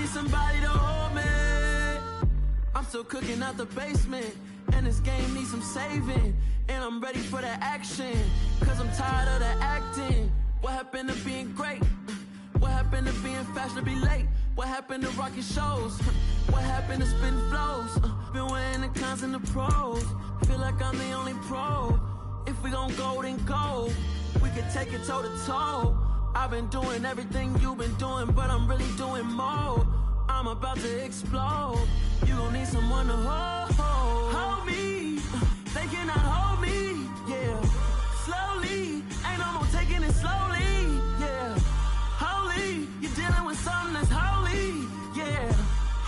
somebody to hold me. I'm still cooking out the basement, and this game needs some saving. And I'm ready for the action, cause I'm tired of the acting. What happened to being great? What happened to being fashionably late? What happened to rocking shows? What happened to spitting flows? Been weighing the cons and the pros. Feel like I'm the only pro. If we gon' go, then go. We can take it toe to toe. I've been doing everything you've been doing, but I'm really doing more. I'm about to explode. You gon' need someone to hold me. They cannot hold me, yeah. Slowly, ain't no more taking it slowly, yeah. Holy, you're dealing with something that's holy, yeah.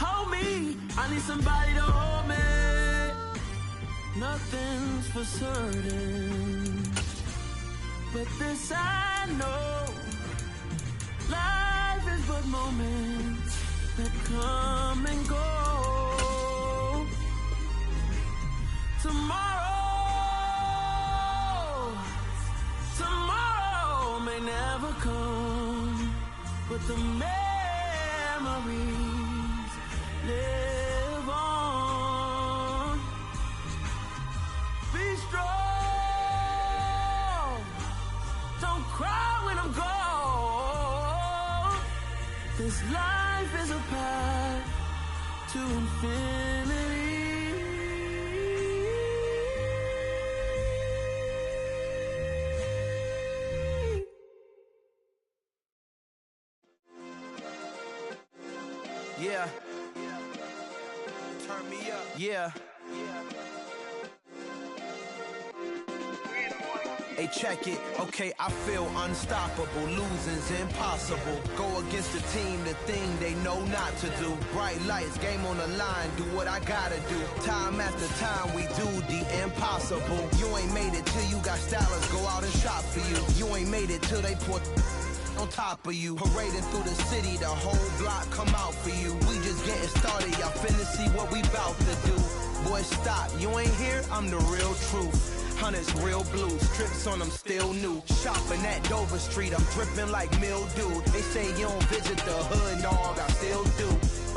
Hold me, I need somebody to hold me. Nothing's for certain, but this I know. Life is but moments that come and go. Tomorrow may never come, but the memories live on. Be strong, don't cry when I'm gone. This life is a path to infinity. Yeah. Turn me up. Yeah. Hey, check it. Okay, I feel unstoppable. Losing's impossible. Go against the team, the thing they know not to do. Bright lights, game on the line, do what I gotta do. Time after time, we do the impossible. You ain't made it till you got stylists go out and shop for you. You ain't made it till they put on top of you. Parading through the city, the whole block come out for you. We just getting started, y'all finna see what we bout to do. Boy, stop, you ain't here, I'm the real truth. Hunters, real blue, strips on them still new. Shopping at Dover Street, I'm dripping like mildew. They say you don't visit the hood, dog, I still do.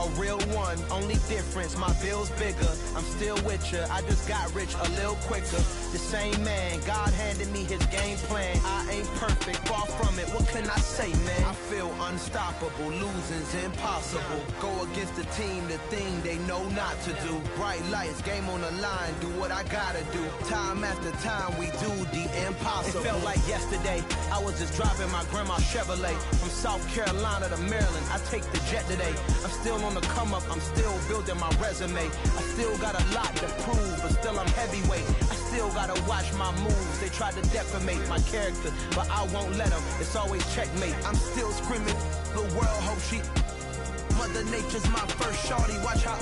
A real one, only difference, my bill's bigger. I'm still with ya, I just got rich a little quicker. The same man, God handed me his game plan. I ain't perfect, far from it, what can I say, man? I feel unstoppable, losing's impossible. Go against the team, the thing they know not to do. Bright lights, game on the line, do what I gotta do. Time after time, we do the impossible. It felt like yesterday, I was just driving my grandma's Chevrolet. From South Carolina to Maryland, I take the jet today. I'm still on the come up, I'm still building my resume. I still got a lot to prove, but still I'm heavyweight. I still gotta watch my moves. They tried to defamate my character, but I won't let them. It's always checkmate. I'm still screaming, the world hope she. Mother Nature's my first shorty, watch how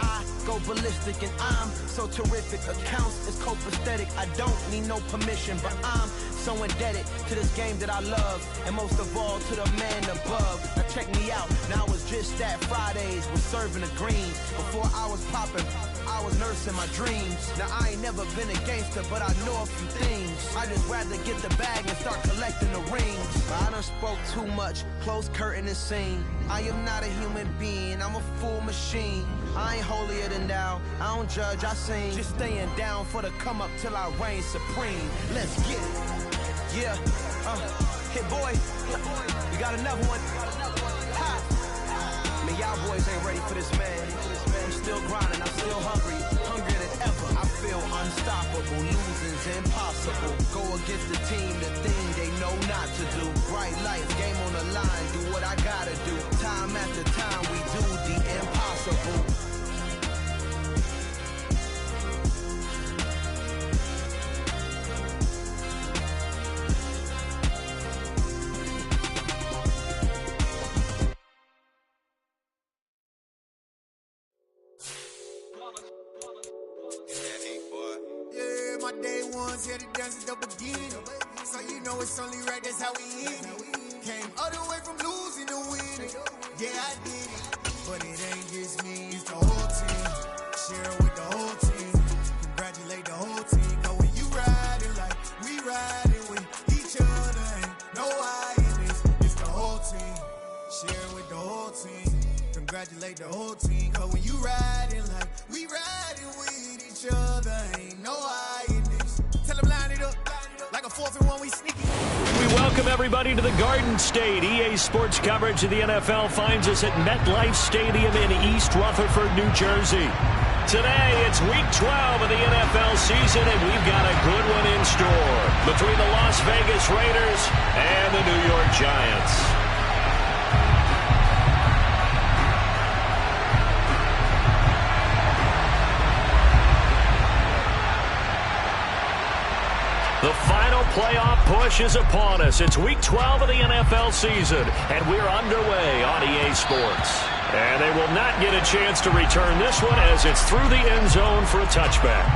I go ballistic, and I'm so terrific. Accounts is copacetic, I don't need no permission, but I'm so indebted to this game that I love, and most of all to the man above. Now check me out, now it's just that Fridays was serving the greens. Before I was popping, I was nursing my dreams. Now I ain't never been a gangster, but I know a few things. I just rather get the bag and start collecting the rings. But I done spoke too much, close curtain and scene. I am not a human being, I'm a full machine. I ain't holier than thou, I don't judge, I sing. Just staying down for the come up till I reign supreme. Let's get it. Yeah, hit boy, you got another one. Ha. Man, y'all boys ain't ready for this, man. I'm still grinding, I'm still hungry, hungrier than ever. I feel unstoppable, losing's impossible. Go against the team, the thing they know not to do. Bright lights, game on the line, do what I gotta do. Time after time, we do the impossible. Day ones, yeah, the dance is the beginning. So you know it's only right, that's how we end it. Came all the way from losing to winning. Yeah, I did it, but it ain't just me, it's the whole team. Share with the whole team. Congratulate the whole team. Know when you riding like we riding with each other. Ain't no I in this, it's the whole team. Share with the whole team. congratulate the whole team. Cause when you riding like we riding with each other, ain't no hiding this. Tell them line it up like a 4th and 1, we sneaky. We welcome everybody to the Garden State. EA Sports coverage of the NFL finds us at MetLife Stadium in East Rutherford, New Jersey. Today, it's Week 12 of the NFL season, and we've got a good one in store between the Las Vegas Raiders and the New York Giants. The final playoff push is upon us. It's Week 12 of the NFL season, and we're underway on EA Sports. And they will not get a chance to return this one as it's through the end zone for a touchback.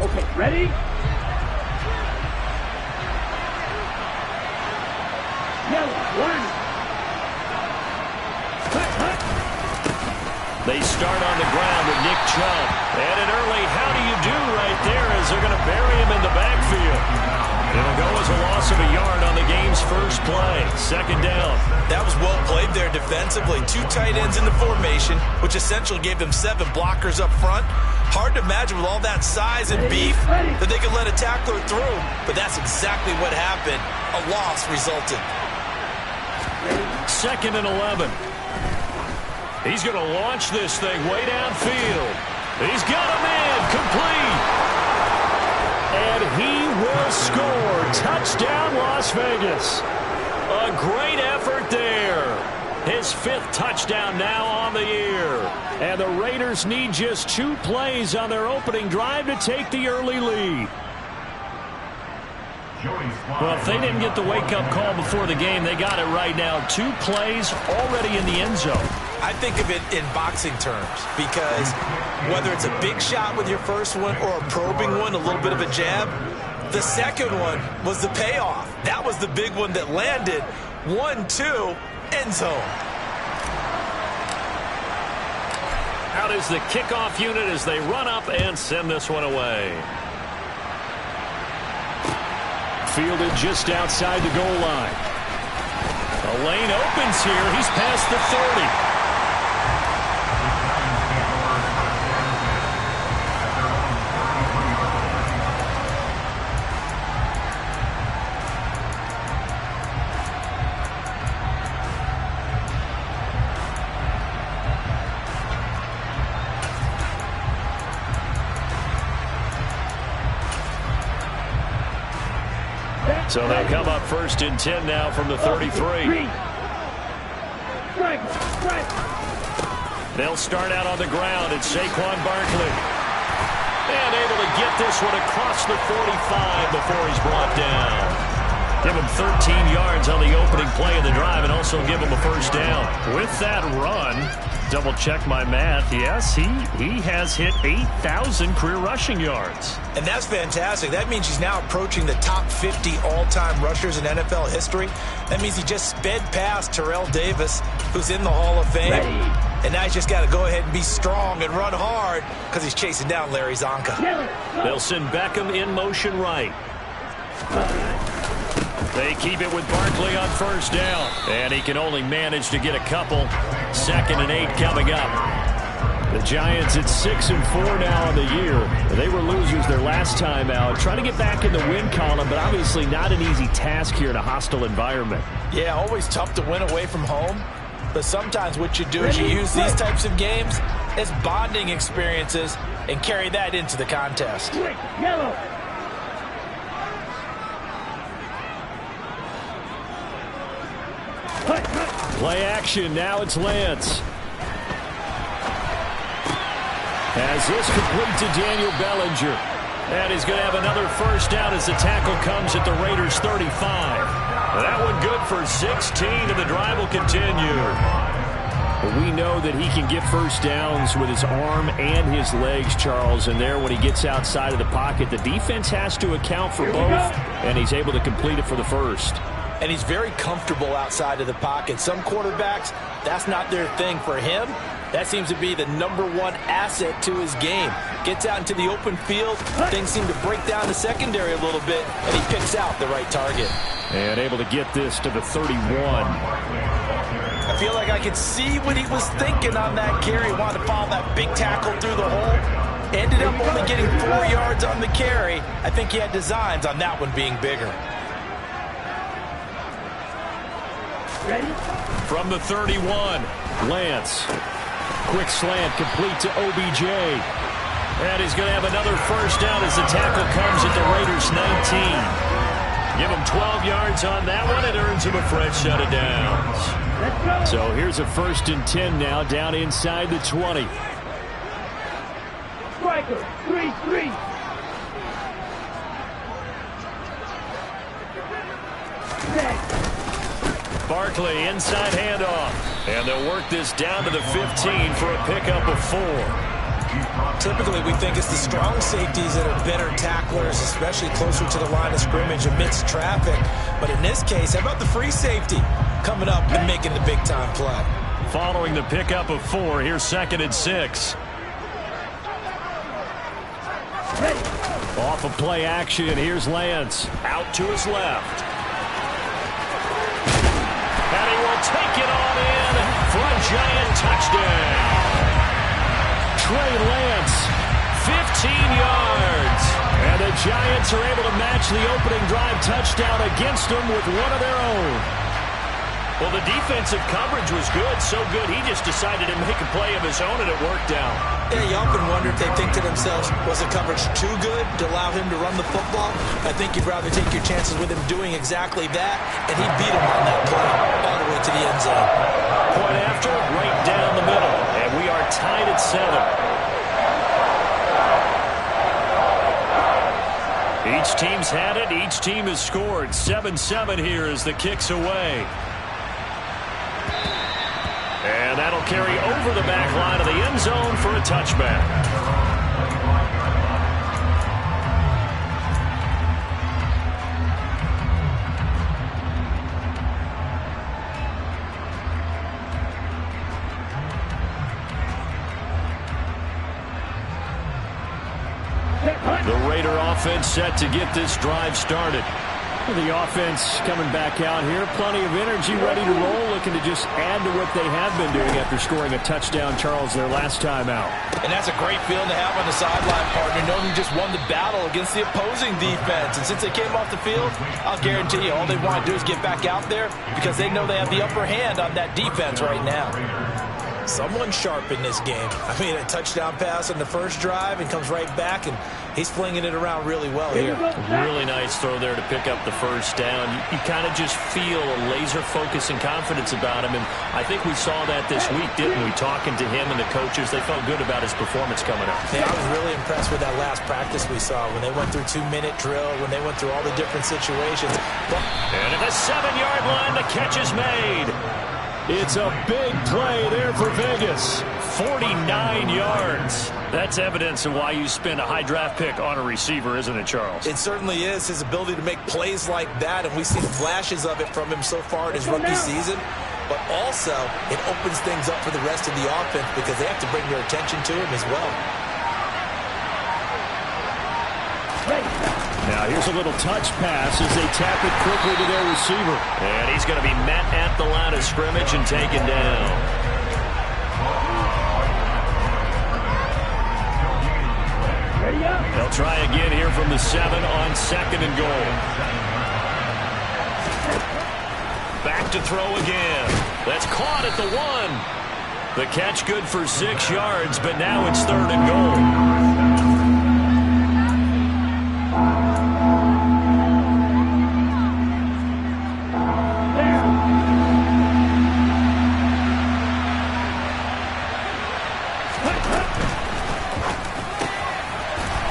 Okay, ready? They start on the ground with Nick Chubb. And an early how do you do right there as they're going to bury him in the backfield. It'll go as a loss of a yard on the game's first play. Second down. That was well played there defensively. 2 tight ends in the formation, which essentially gave them 7 blockers up front. Hard to imagine with all that size and beef that they could let a tackler through. But that's exactly what happened. A loss resulted. 2nd and 11. He's going to launch this thing way downfield. He's got a man complete. And he will score. Touchdown, Las Vegas. A great effort there. His 5th touchdown now on the year. And the Raiders need just 2 plays on their opening drive to take the early lead. Well, if they didn't get the wake-up call before the game, they got it right now. 2 plays already in the end zone. I think of it in boxing terms because whether it's a big shot with your first one or a probing one, a little bit of a jab, the second one was the payoff. That was the big one that landed. 1-2, end zone. Out is the kickoff unit as they run up and send this one away. Fielded just outside the goal line. The lane opens here. He's past the 30. So they come up 1st and 10 now from the 33. They'll start out on the ground. It's Saquon Barkley. And able to get this one across the 45 before he's brought down. Give him 13 yards on the opening play of the drive and also give him a first down. With that run, double check my math. Yes, he has hit 8,000 career rushing yards. And that's fantastic. That means he's now approaching the top 50 all-time rushers in NFL history. That means he just sped past Terrell Davis, who's in the Hall of Fame. And now he's just got to go ahead and be strong and run hard because he's chasing down Larry Zonka. They'll send Beckham in motion right. They keep it with Barkley on first down. And he can only manage to get a couple. 2nd and 8 coming up. The Giants at 6-4 now on the year. They were losers their last time out. Trying to get back in the win column, but obviously not an easy task here in a hostile environment. Yeah, always tough to win away from home. But sometimes what you do is you use these types of games as bonding experiences and carry that into the contest. Yellow. Play action. Now it's Lance. As this complete to Daniel Bellinger. And he's going to have another first down as the tackle comes at the Raiders' 35. That one good for 16, and the drive will continue. But we know that he can get first downs with his arm and his legs, Charles. And there, when he gets outside of the pocket, the defense has to account for both, and he's able to complete it for the first. And he's very comfortable outside of the pocket. Some quarterbacks, that's not their thing. For him, That seems to be the #1 asset to his game. Gets out into the open field. Things seem to break down the secondary a little bit, and he picks out the right target. And able to get this to the 31. I feel like I could see what he was thinking on that carry. Wanted to follow that big tackle through the hole. Ended up only getting 4 yards on the carry. I think he had designs on that one being bigger. Ready? From the 31, Lance. Quick slant complete to OBJ. And he's going to have another first down as the tackle comes at the Raiders' 19. Give him 12 yards on that one. It earns him a fresh set of downs. Let's go. So here's a 1st and 10 now down inside the 20. Striker, 3-3. Next. Barkley inside handoff. And they'll work this down to the 15 for a pickup of 4. Typically, we think it's the strong safeties that are better tacklers, especially closer to the line of scrimmage amidst traffic. But in this case, how about the free safety coming up and making the big-time play? Following the pickup of 4, here's 2nd and 6. Ready. Off of play action, here's Lance. Out to his left. And he will take it on in for a giant touchdown. Trey Lance, 15 yards. And the Giants are able to match the opening drive touchdown against them with one of their own. Well, the defensive coverage was good, so good he just decided to make a play of his own, and it worked out. Yeah, you often wonder if they think to themselves, was the coverage too good to allow him to run the football? I think you'd rather take your chances with him doing exactly that, and he beat him on that play all the way to the end zone. Point after, right down the middle, and we are tied at 7. Each team's had it. Each team has scored. 7-7 here as the kick's away. And that'll carry over the back line of the end zone for a touchback. The Raider offense set to get this drive started. The offense coming back out here. Plenty of energy, ready to roll, looking to just add to what they have been doing after scoring a touchdown, Charles, their last time out. And that's a great feeling to have on the sideline, partner, knowing you just won the battle against the opposing defense. And since they came off the field, I'll guarantee you all they want to do is get back out there because they know they have the upper hand on that defense right now. Someone sharp in this game. I mean, a touchdown pass on the first drive and comes right back, and he's flinging it around really well here. Really nice throw there to pick up the first down. You kind of just feel a laser focus and confidence about him, and I think we saw that this week, didn't we? Talking to him and the coaches, they felt good about his performance coming up. Yeah, I was really impressed with that last practice we saw when they went through 2-minute drill, when they went through all the different situations. And at the 7-yard line, the catch is made. It's a big play there for Vegas. 49 yards. That's evidence of why you spend a high draft pick on a receiver, isn't it, Charles? It certainly is. His ability to make plays like that, and we've seen flashes of it from him so far in his rookie season. But also, it opens things up for the rest of the offense because they have to bring their attention to him as well. Now here's a little touch pass as they tap it quickly to their receiver. And he's going to be met at the line of scrimmage and taken down. They'll try again here from the 7 on 2nd and goal. Back to throw again. That's caught at the 1. The catch good for 6 yards, but now it's 3rd and goal.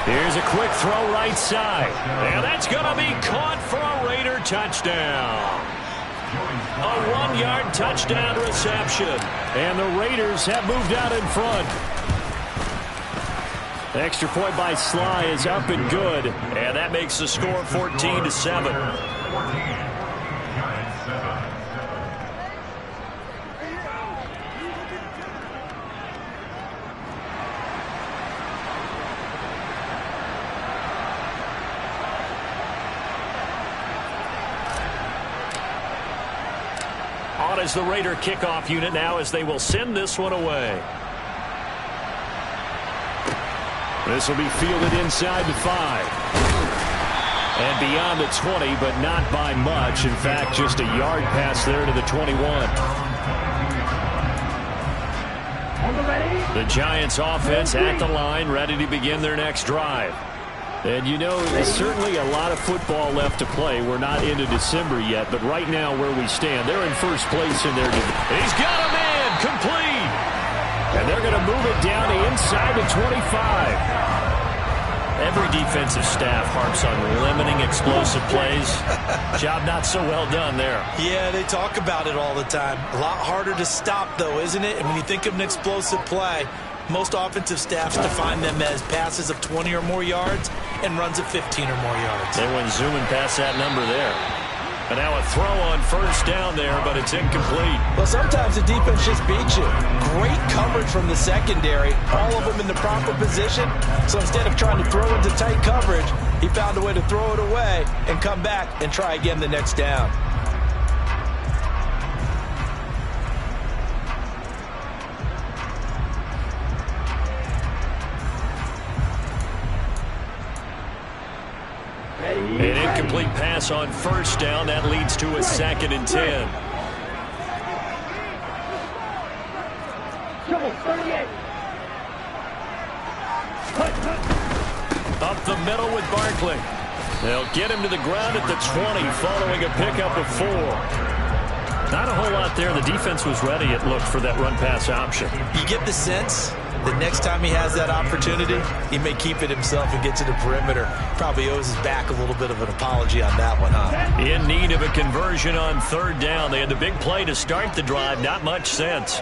Here's a quick throw right side. And that's going to be caught for a Raider touchdown. A 1-yard touchdown reception. And the Raiders have moved out in front. The extra point by Sly is up and good. And that makes the score 14-7. out as the Raider kickoff unit now as they will send this one away. This will be fielded inside the 5. And beyond the 20, but not by much. In fact, just a yard pass there to the 21. The Giants offense at the line, ready to begin their next drive. And you know, there's certainly a lot of football left to play. We're not into December yet, but right now where we stand, they're in first place in their division. He's got a man, complete. And they're going to move it down to inside the 25. Every defensive staff harps on limiting explosive plays. Job not so well done there. Yeah, they talk about it all the time. A lot harder to stop, though, isn't it? And when you think of an explosive play, most offensive staffs define them as passes of 20 or more yards and runs of 15 or more yards. They went zooming past that number there. And now a throw on first down there, but it's incomplete. Well, sometimes the defense just beats you. Great coverage from the secondary, all of them in the proper position. So instead of trying to throw into tight coverage, he found a way to throw it away and come back and try again the next down. An incomplete pass on first down. That leads to a 2nd and 10. Up the middle with Barkley. They'll get him to the ground at the 20 following a pickup of 4. Not a whole lot there. The defense was ready, it looked, for that run-pass option. You get the sense that next time he has that opportunity, he may keep it himself and get to the perimeter. Probably owes his back a little bit of an apology on that one, huh? In need of a conversion on 3rd down. They had the big play to start the drive. Not much sense.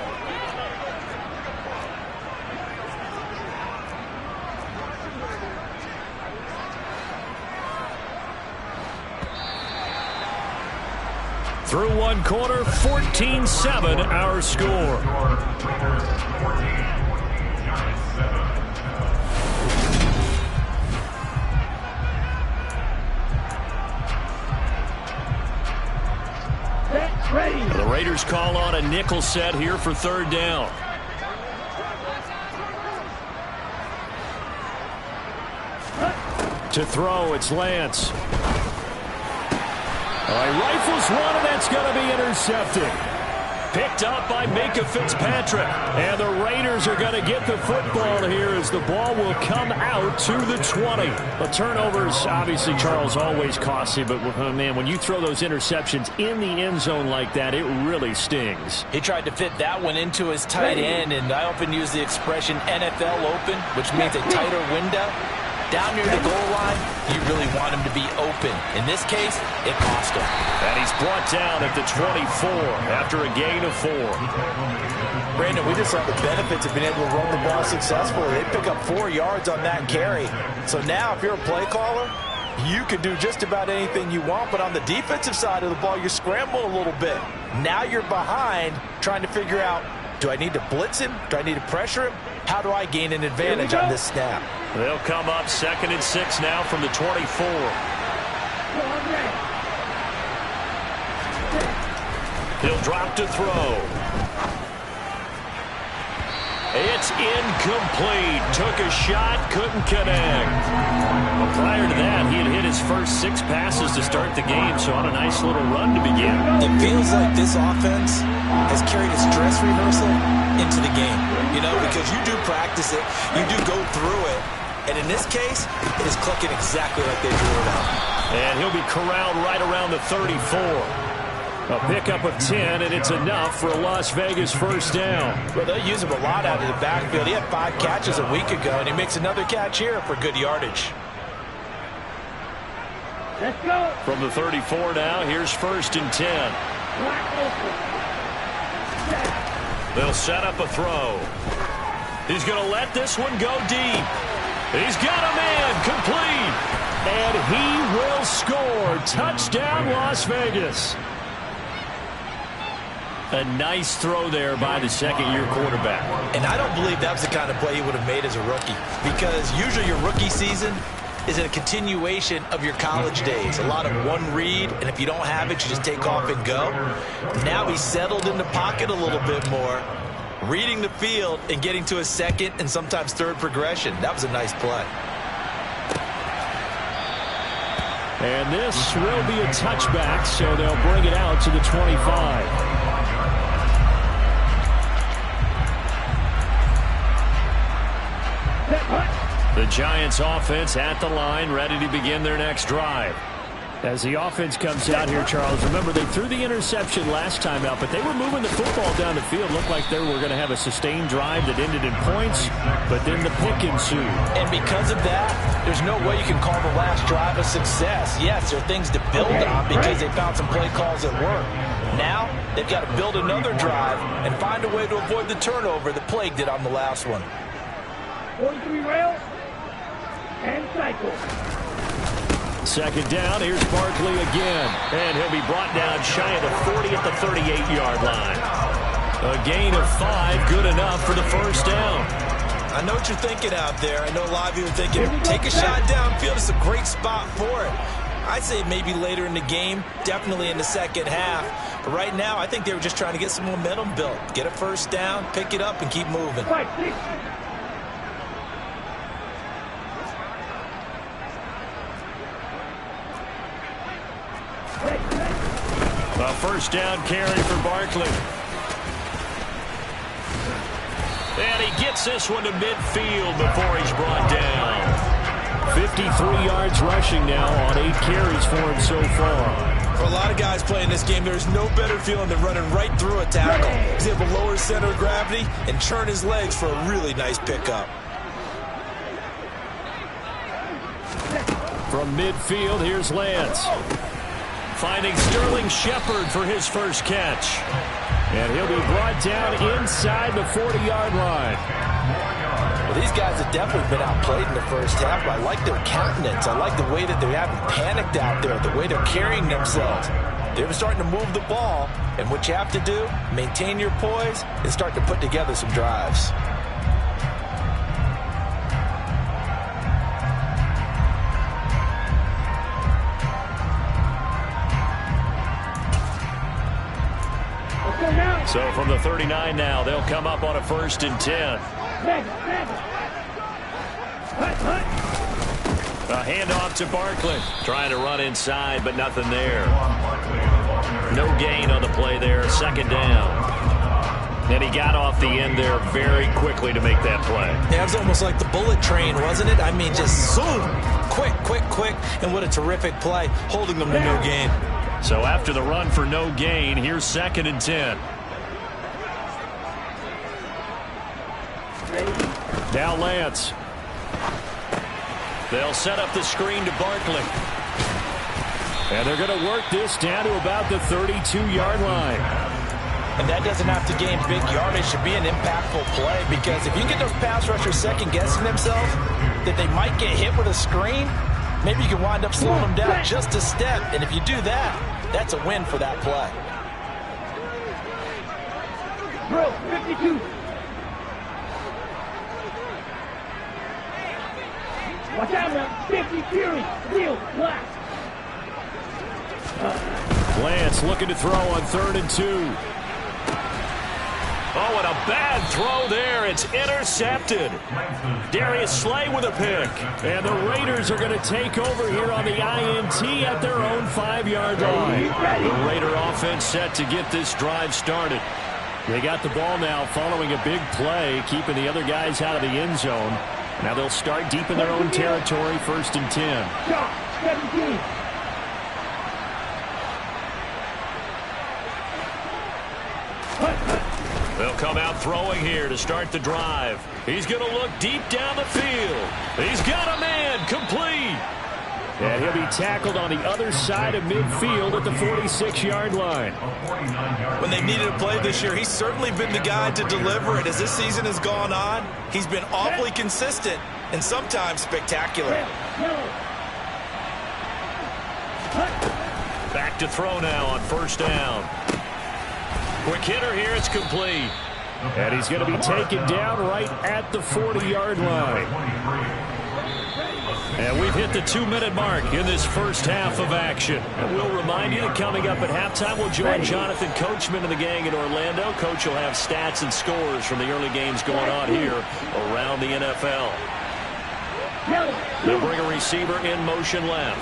Through one quarter, 14-7 our score. The Raiders call on a nickel set here for 3rd down. To throw, it's Lance. Rifles one, and that's going to be intercepted. Picked up by Minka Fitzpatrick. And the Raiders are going to get the football here as the ball will come out to the 20. The turnovers, obviously, Charles, always costly. But, man, when you throw those interceptions in the end zone like that, it really stings. He tried to fit that one into his tight end, and I often use the expression NFL open, which means a tighter window. Down near the goal line, you really want him to be open. In this case, it cost him. And he's brought down at the 24 after a gain of 4. Brandon, we just saw the benefits of being able to run the ball successfully. They pick up 4 yards on that carry. So now, if you're a play caller, you can do just about anything you want. But on the defensive side of the ball, you're scrambling a little bit. Now you're behind trying to figure out, do I need to blitz him? Do I need to pressure him? How do I gain an advantage on this snap? They'll come up 2nd and 6 now from the 24. He'll drop to throw. It's incomplete. Took a shot, couldn't connect. Well, prior to that, he had hit his first 6 passes to start the game, so on a nice little run to begin. It feels like this offense has carried its dress rehearsal into the game, you know, because you do practice it, you do go through it, and in this case, it is clicking exactly like they drew it out. And he'll be corralled right around the 34. A pickup of 10, and it's enough for a Las Vegas first down. Well, they'll use him a lot out of the backfield. He had 5 catches a week ago, and he makes another catch here for good yardage. Let's go. From the 34 now, here's 1st and 10. They'll set up a throw. He's going to let this one go deep. He's got a man, complete. And he will score. Touchdown, Las Vegas. A nice throw there by the second-year quarterback. And I don't believe that was the kind of play he would have made as a rookie, because usually your rookie season, is a continuation of your college days. A lot of one read, and if you don't have it, you just take off and go. Now he's settled in the pocket a little bit more, reading the field and getting to a second and sometimes third progression. That was a nice play. And this will be a touchback, so they'll bring it out to the 25. The Giants offense at the line, ready to begin their next drive. As the offense comes out here, Charles, remember they threw the interception last time out, but they were moving the football down the field. Looked like they were going to have a sustained drive that ended in points, but then the pick ensued. And because of that, there's no way you can call the last drive a success. Yes, there are things to build on because they found some play calls that work. Now, they've got to build another drive and find a way to avoid the turnover that plagued it on the last one. 43 rails and cycle. Second down, here's Barkley again. And he'll be brought down shy of the 40 at the 38-yard line. A gain of 5, good enough for the first down. I know what you're thinking out there. I know a lot of you are thinking, take a shot downfield. It's a great spot for it. I'd say maybe later in the game, definitely in the second half. But right now, I think they were just trying to get some momentum built. Get a first down, pick it up, and keep moving. A first down carry for Barkley. And he gets this one to midfield before he's brought down. 53 yards rushing now on 8 carries for him so far. For a lot of guys playing this game, there's no better feeling than running right through a tackle. He's able to lower his center of gravity and churn his legs for a really nice pickup. From midfield, here's Lance. Finding Sterling Shepard for his first catch. And he'll be brought down inside the 40-yard line. Well, these guys have definitely been outplayed in the first half, but I like their countenance. I like the way that they haven't panicked out there, the way they're carrying themselves. They're starting to move the ball, and what you have to do, maintain your poise and start to put together some drives. So from the 39 now, they'll come up on a 1st and 10. A handoff to Barkley. Trying to run inside, but nothing there. No gain on the play there. Second down. And he got off the end there very quickly to make that play. Yeah, it was almost like the bullet train, wasn't it? I mean, just zoom. Quick, quick, quick. And what a terrific play, holding them to no gain. So after the run for no gain, here's 2nd and 10. Now Lance. They'll set up the screen to Barkley. And they're going to work this down to about the 32-yard line. And that doesn't have to gain big yardage to be an impactful play, because if you can get those pass rushers second-guessing themselves that they might get hit with a screen, maybe you can wind up slowing them down just a step. And if you do that, that's a win for that play. Bro, 52. Watch out now. 50 Fury. Real black. Lance looking to throw on 3rd and 2. Oh, and a bad throw there. It's intercepted. Darius Slay with a pick. And the Raiders are going to take over here on the INT at their own 5-yard line. The Raider offense set to get this drive started. They got the ball now following a big play, keeping the other guys out of the end zone. Now they'll start deep in their own territory, 1st and 10. 17. They'll come out throwing here to start the drive. He's going to look deep down the field. He's got a man, complete. And he'll be tackled on the other side of midfield at the 46-yard line. When they needed a play this year, he's certainly been the guy to deliver it. As this season has gone on, he's been awfully consistent and sometimes spectacular. Back to throw now on 1st down. Quick hitter here, it's complete. And he's going to be taken down right at the 40-yard line. And we've hit the 2-minute mark in this first half of action. And we'll remind you that coming up at halftime, we'll join Jonathan Coachman and the gang in Orlando. Coach will have stats and scores from the early games going on here around the NFL. They'll bring a receiver in motion left.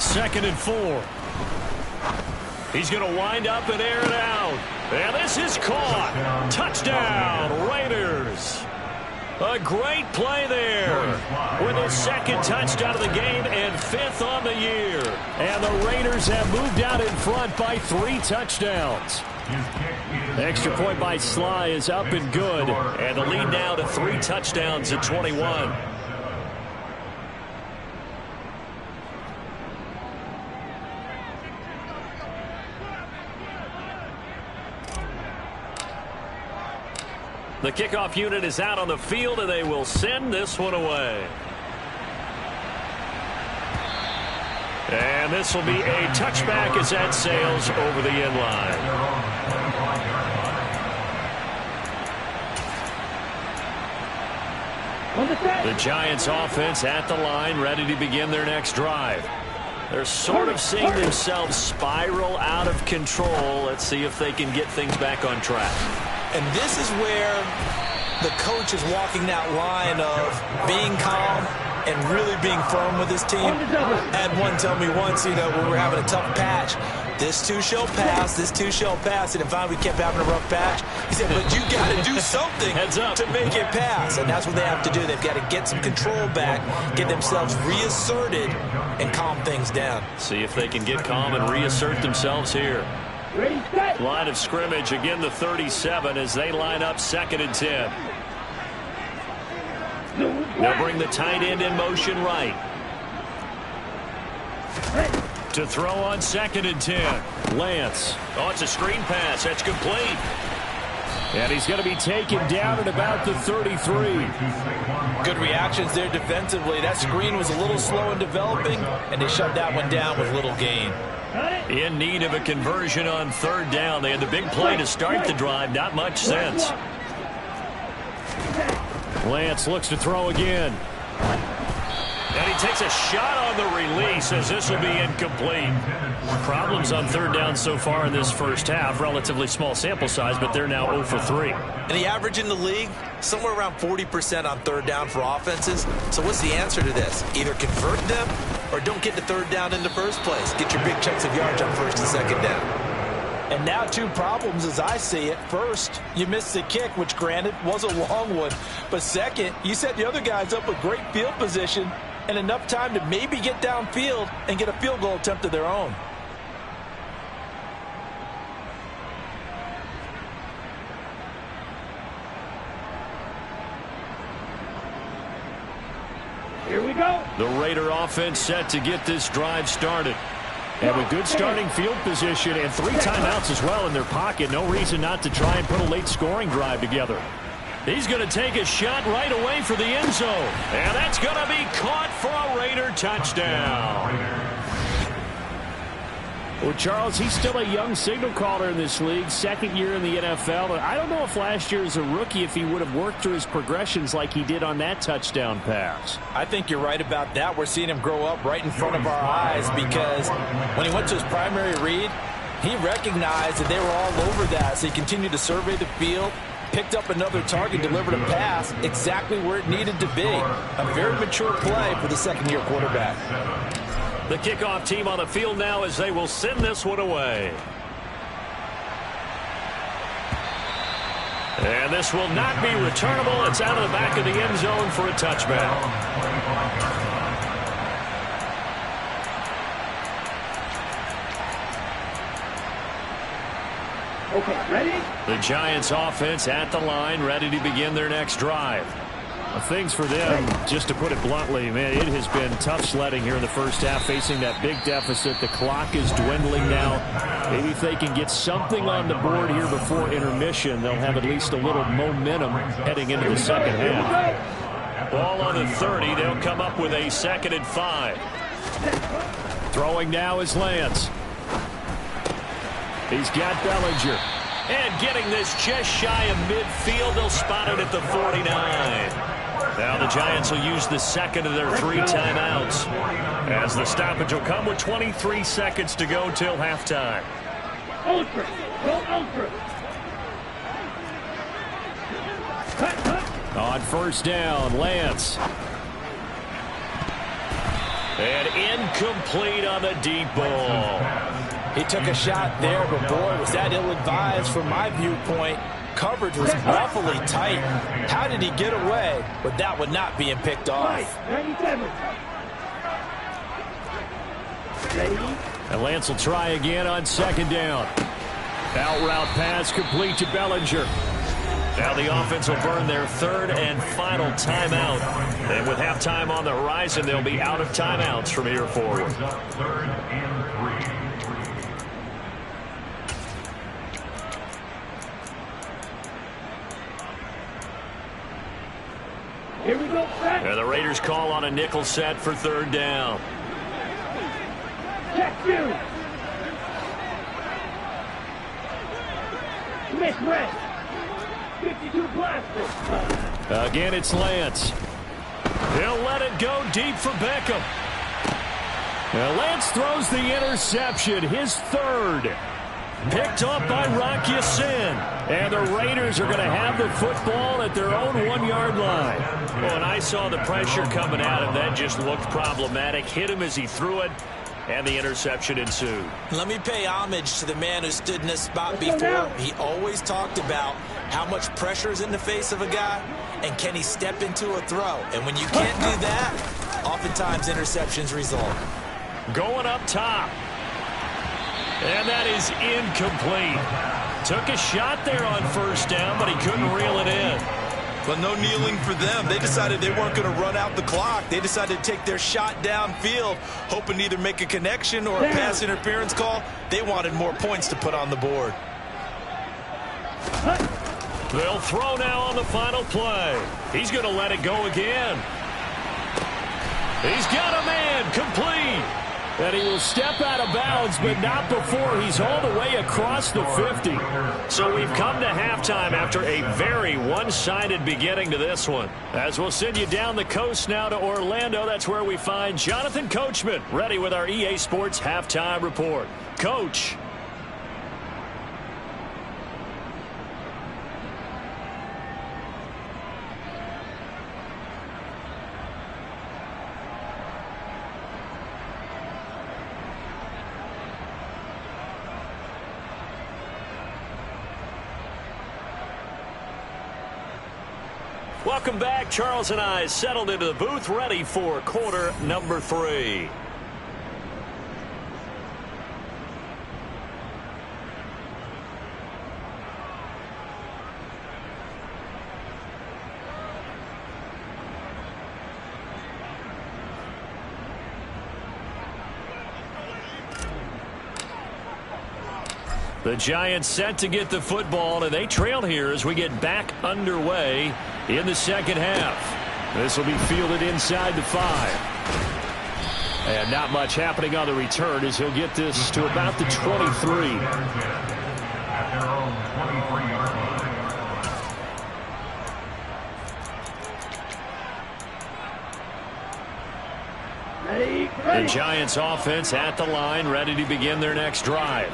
Second and 4. He's going to wind up and air it out. And this is caught. Touchdown, Raiders. A great play there with his second touchdown of the game and 5th on the year. And the Raiders have moved out in front by 3 touchdowns. Extra point by Sly is up and good. And the lead now to 3 touchdowns at 21. The kickoff unit is out on the field, and they will send this one away. And this will be a touchback as that sails over the end line. The Giants offense at the line, ready to begin their next drive. They're sort of seeing themselves spiral out of control. Let's see if they can get things back on track. And this is where the coach is walking that line of being calm and really being firm with his team. I had one tell me once, when we were having a tough patch, this too shall pass, this too shall pass. And finally we kept having a rough patch. He said, but you got to do something to make it pass. And that's what they have to do. They've got to get some control back, get themselves reasserted, and calm things down. See if they can get calm and reassert themselves here. Line of scrimmage, again the 37 as they line up 2nd and 10. They'll bring the tight end in motion right. To throw on 2nd and 10. Lance. Oh, it's a screen pass. That's complete. And he's going to be taken down at about the 33. Good reactions there defensively. That screen was a little slow in developing, and they shut that one down with little gain. In need of a conversion on 3rd down. They had the big play to start the drive. Not much sense. Lance looks to throw again. And he takes a shot on the release as this will be incomplete. Problems on 3rd down so far in this first half. Relatively small sample size, but they're now 0 for 3. And the average in the league, somewhere around 40% on 3rd down for offenses. So what's the answer to this? Either convert them or don't get the 3rd down in the first place. Get your big chunks of yards on 1st and 2nd down. And now 2 problems as I see it. First, you missed the kick, which granted was a long one. But second, you set the other guys up with great field position and enough time to maybe get downfield and get a field goal attempt of their own. Here we go. The Raider offense set to get this drive started. And with good starting field position and 3 timeouts as well in their pocket, no reason not to try and put a late scoring drive together. He's going to take a shot right away for the end zone. And that's going to be caught for a Raider touchdown. Well, Charles, he's still a young signal caller in this league, 2nd year in the NFL. But I don't know if last year as a rookie, if he would have worked through his progressions like he did on that touchdown pass. I think you're right about that. We're seeing him grow up right in front of our eyes because when he went to his primary read, he recognized that they were all over that. So he continued to survey the field, picked up another target, delivered a pass exactly where it needed to be. A very mature play for the 2nd-year quarterback. The kickoff team on the field now as they will send this one away. And this will not be returnable. It's out of the back of the end zone for a touchback. Okay, ready? The Giants offense at the line, ready to begin their next drive. Things for them, just to put it bluntly, man, it has been tough sledding here in the first half, facing that big deficit. The clock is dwindling now. Maybe if they can get something on the board here before intermission, they'll have at least a little momentum heading into the second half. Ball on the 30. They'll come up with a 2nd and 5. Throwing now is Lance. He's got Bellinger. And getting this just shy of midfield, they'll spot it at the 49. Now the Giants will use the second of their 3 timeouts, as the stoppage will come with 23 seconds to go till halftime. Ultra. Go ultra. On first down, Lance. And incomplete on the deep ball. He took a shot there, but boy, was that ill-advised from my viewpoint. Coverage was awfully tight. How did he get away with that one not being picked off? 97. And Lance will try again on second down. Out route pass complete to Bellinger. Now the offense will burn their 3rd and final timeout. And with halftime on the horizon, they'll be out of timeouts from here forward. 3rd and 3. Here we go, set. And the Raiders call on a nickel set for 3rd down. Check 2. Miss red. 52 blaster. Again, it's Lance. He'll let it go deep for Beckham. Now Lance throws the interception, his 3rd. Picked up by Pcen. And the Raiders are going to have the football at their own 1-yard line. Well, and I saw the pressure coming at him. That just looked problematic. Hit him as he threw it. And the interception ensued. Let me pay homage to the man who stood in this spot before. He always talked about how much pressure is in the face of a guy, and can he step into a throw. And when you can't do that, oftentimes interceptions result. Going up top. And that is incomplete. Took a shot there on first down, but he couldn't reel it in. But no kneeling for them. They decided they weren't going to run out the clock. They decided to take their shot downfield, hoping to either make a connection or a pass interference call. They wanted more points to put on the board. They'll throw now on the final play. He's going to let it go again. He's got a man, complete. And he will step out of bounds, but not before he's all the way across the 50. So we've come to halftime after a very one-sided beginning to this one. As we'll send you down the coast now to Orlando, that's where we find Jonathan Coachman, ready with our EA Sports Halftime Report. Coach. Welcome back. Charles and I settled into the booth, ready for quarter number 3. The Giants set to get the football, and they trail here as we get back underway in the second half. This will be fielded inside the 5. And not much happening on the return as he'll get this to about the 23. The Giants offense at the line, ready to begin their next drive.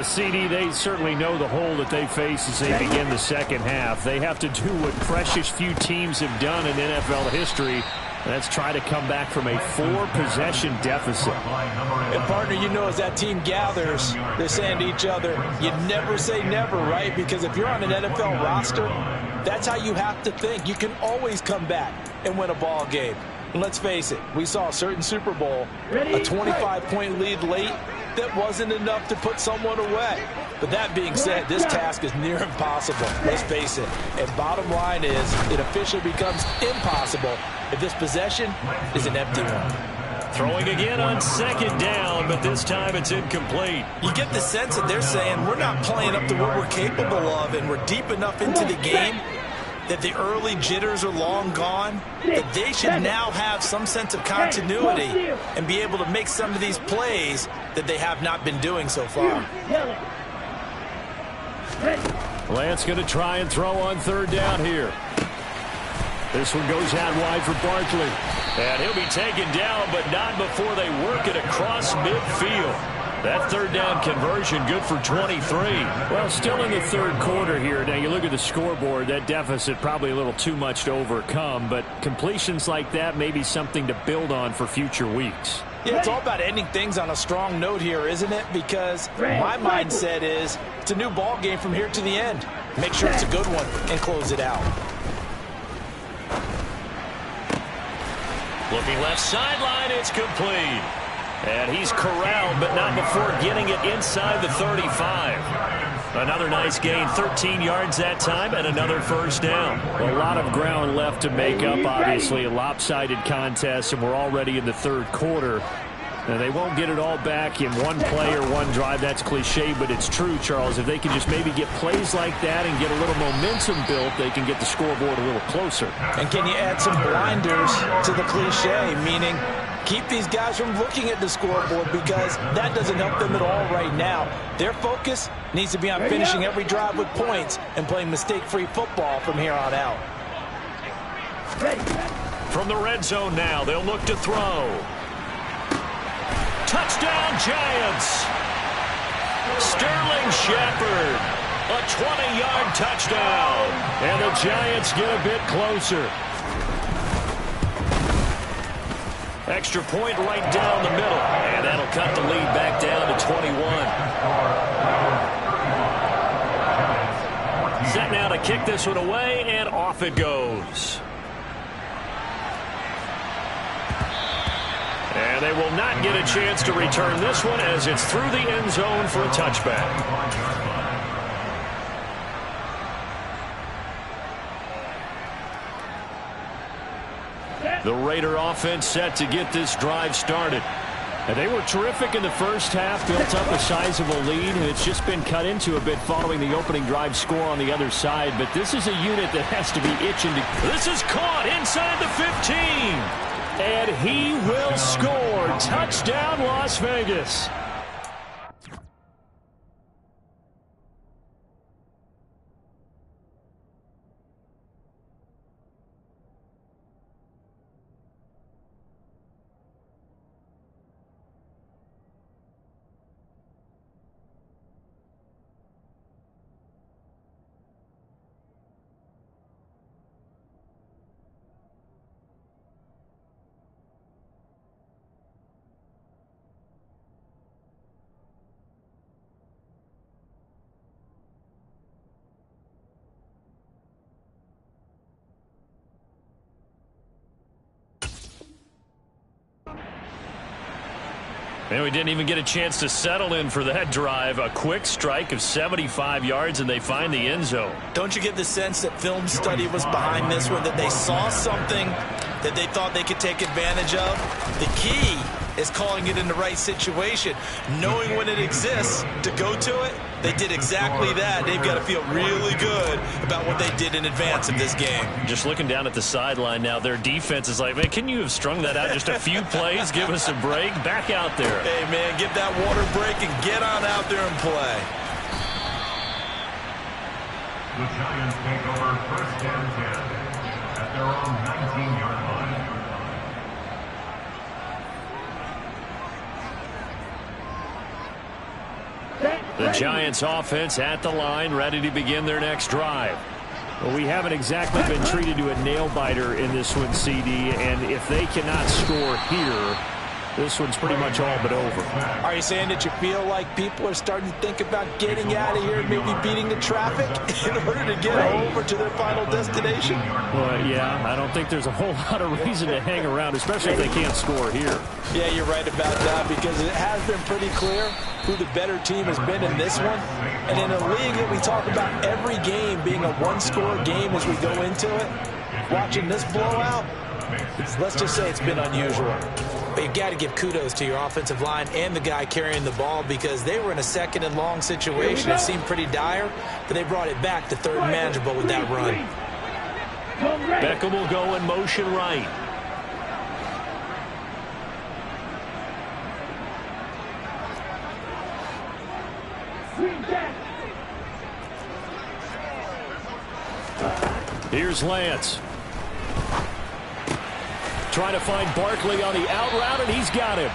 CD, they certainly know the hole that they face as they begin the second half. They have to do what precious few teams have done in NFL history. That's try to come back from a 4-possession deficit. And, partner, you know, as that team gathers, they're saying to each other, you never say never, right? Because if you're on an NFL roster, that's how you have to think. You can always come back and win a ball game. And let's face it, we saw a certain Super Bowl, a 25-point lead late. That wasn't enough to put someone away. But that being said, this task is near impossible. Let's face it. And bottom line is, it officially becomes impossible if this possession is an empty one. Throwing again on second down, but this time it's incomplete. You get the sense that they're saying we're not playing up to what we're capable of, and we're deep enough into the game that the early jitters are long gone, that they should now have some sense of continuity and be able to make some of these plays that they have not been doing so far. Lance going to try and throw on third down here. This one goes out wide for Barkley. And he'll be taken down, but not before they work it across midfield. That third down conversion good for 23. Well, still in the third quarter here. Now, you look at the scoreboard, that deficit probably a little too much to overcome, but completions like that may be something to build on for future weeks. Yeah, it's all about ending things on a strong note here, isn't it? Because my mindset is it's a new ball game from here to the end. Make sure it's a good one and close it out. Looking left sideline, it's complete. And he's corralled, but not before getting it inside the 35. Another nice gain, 13 yards that time, and another first down. A lot of ground left to make up, obviously. A lopsided contest, and we're already in the third quarter. And they won't get it all back in one play or one drive. That's cliche, but it's true, Charles. If they can just maybe get plays like that and get a little momentum built, they can get the scoreboard a little closer. And can you add some blinders to the cliche, meaning keep these guys from looking at the scoreboard, because that doesn't help them at all right now. Their focus needs to be on finishing every drive with points and playing mistake-free football from here on out. From the red zone now, they'll look to throw. Touchdown, Giants! Sterling Shepard, a 20-yard touchdown. And the Giants get a bit closer. Extra point right down the middle. And that'll cut the lead back down to 21. Set now to kick this one away, and off it goes. And they will not get a chance to return this one as it's through the end zone for a touchback. The Raider offense set to get this drive started. And they were terrific in the first half, built up a sizable lead, and it's just been cut into a bit following the opening drive score on the other side. But this is a unit that has to be itching to... This is caught inside the 15. And he will score. Touchdown, Las Vegas. And we didn't even get a chance to settle in for that drive. A quick strike of 75 yards, and they find the end zone. Don't you get the sense that film study was behind this one, that they saw something that they thought they could take advantage of? The key is calling it in the right situation, knowing when it exists to go to it. They did exactly that. They've got to feel really good about what they did in advance of this game. Just looking down at the sideline now, their defense is like, man, can you have strung that out just a few plays? Give us a break. Back out there. Hey, man, get that water break and get on out there and play. The Giants take over first and 10 at their own 19-yard line. The Giants offense at the line, ready to begin their next drive. Well, we haven't exactly been treated to a nail-biter in this one, CD, and if they cannot score here, this one's pretty much all but over. Are you saying that you feel like people are starting to think about getting out of here and maybe beating the traffic in order to get over to their final destination? Well, yeah, I don't think there's a whole lot of reason to hang around, especially if they can't score here. Yeah, you're right about that, because it has been pretty clear who the better team has been in this one. And in a league that we talk about every game being a one-score game as we go into it, watching this blowout, let's just say it's been unusual. But you've got to give kudos to your offensive line and the guy carrying the ball, because they were in a second and long situation. It seemed pretty dire, but they brought it back to third and manageable with that run. Beckham will go in motion right. Here's Lance. Trying to find Barkley on the out route, and he's got him.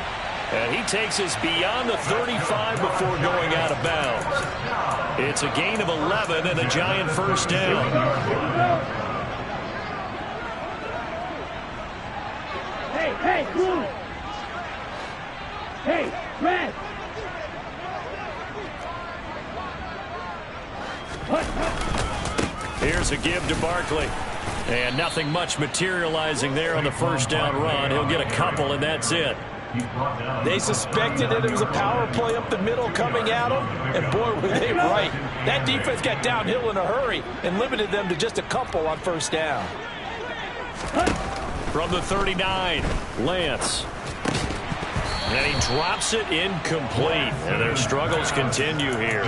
And he takes us beyond the 35 before going out of bounds. It's a gain of 11 and a Giant first down. Hey, Blue! Hey, Red! Here's a give to Barkley. And nothing much materializing there on the first down run. He'll get a couple, and that's it. They suspected that it was a power play up the middle coming at them, and boy, were they right. That defense got downhill in a hurry and limited them to just a couple on first down. From the 39, Lance. And he drops it incomplete. And their struggles continue here.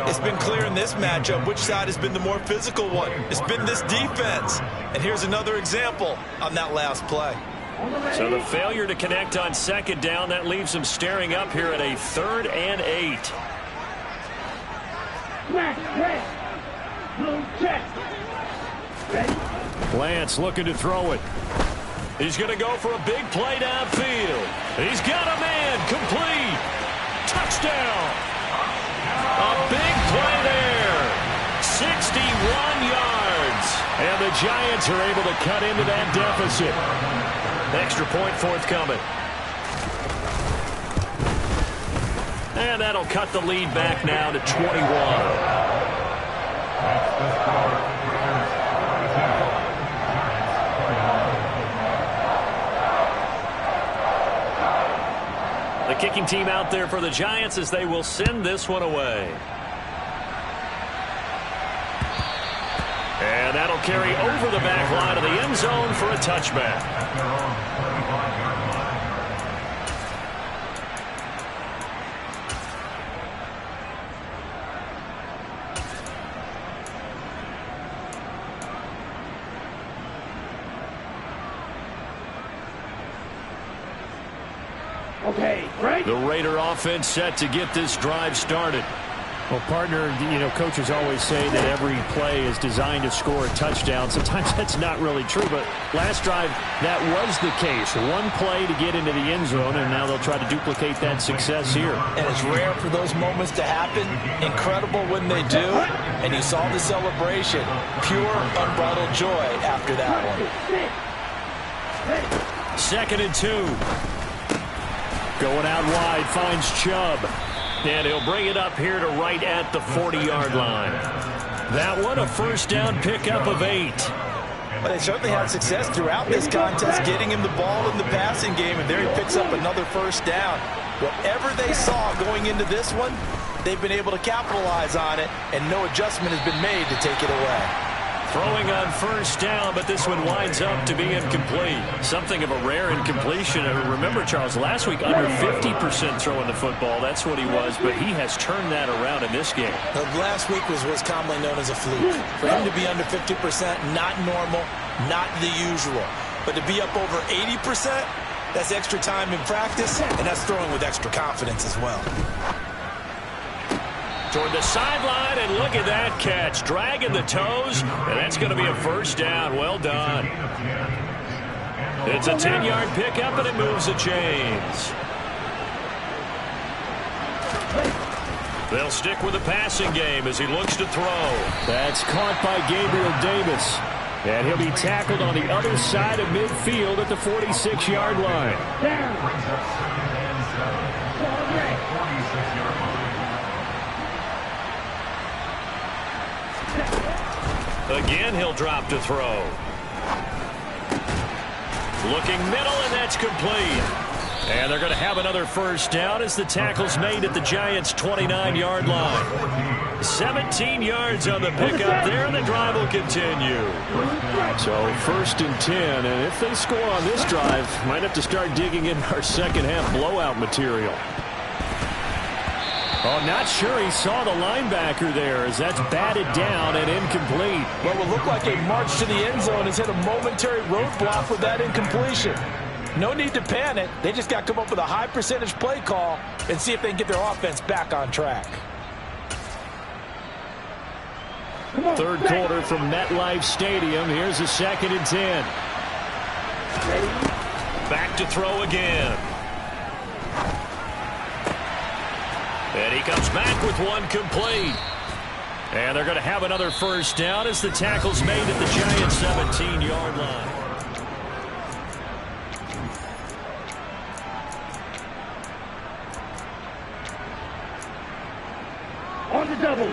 It's been clear in this matchup which side has been the more physical one. It's been this defense. And here's another example on that last play. So the failure to connect on second down, that leaves them staring up here at a 3rd and 8. Lance looking to throw it. He's going to go for a big play downfield. He's got a man, complete. Touchdown. A big play there. 61 yards. And the Giants are able to cut into that deficit. Extra point forthcoming. And that'll cut the lead back now to 21. The kicking team out there for the Giants as they will send this one away. And that'll carry over the back line of the end zone for a touchback. Okay, great. The Raider offense set to get this drive started. Well, partner, coaches always say that every play is designed to score a touchdown. Sometimes that's not really true, but last drive, that was the case. One play to get into the end zone, and now they'll try to duplicate that success here. And it's rare for those moments to happen. Incredible when they do. And you saw the celebration. Pure, unbridled joy after that one. 2nd and 2. Going out wide, finds Chubb. And he'll bring it up here to right at the 40-yard line. That one, a first down pickup of 8. But they certainly had success throughout this contest, getting him the ball in the passing game, and there he picks up another first down. Whatever they saw going into this one, they've been able to capitalize on it, and no adjustment has been made to take it away. Throwing on first down, but this one winds up to be incomplete. Something of a rare incompletion. Remember, Charles, last week under 50% throwing the football. That's what he was, but he has turned that around in this game. Last week was what's commonly known as a fluke. For him to be under 50%, not normal, not the usual. But to be up over 80%, that's extra time in practice, and that's throwing with extra confidence as well. Toward the sideline, and look at that catch. Dragging the toes, and that's going to be a first down. Well done. It's a 10-yard pickup, and it moves the chains. They'll stick with the passing game as he looks to throw. That's caught by Gabriel Davis. And he'll be tackled on the other side of midfield at the 46-yard line. Again, he'll drop to throw. Looking middle, and that's complete. And they're going to have another first down as the tackle's made at the Giants' 29-yard line. 17 yards on the pickup there, and the drive will continue. So 1st and 10, and if they score on this drive, might have to start digging in our second-half blowout material. Oh, not sure he saw the linebacker there as that's batted down and incomplete. What will look like a march to the end zone has hit a momentary roadblock with that incompletion. No need to panic. They just got to come up with a high percentage play call and see if they can get their offense back on track. Third quarter from MetLife Stadium. Here's a 2nd and 10. Back to throw again. And he comes back with one complete. And they're going to have another first down as the tackle's made at the Giants' 17-yard line. On the double.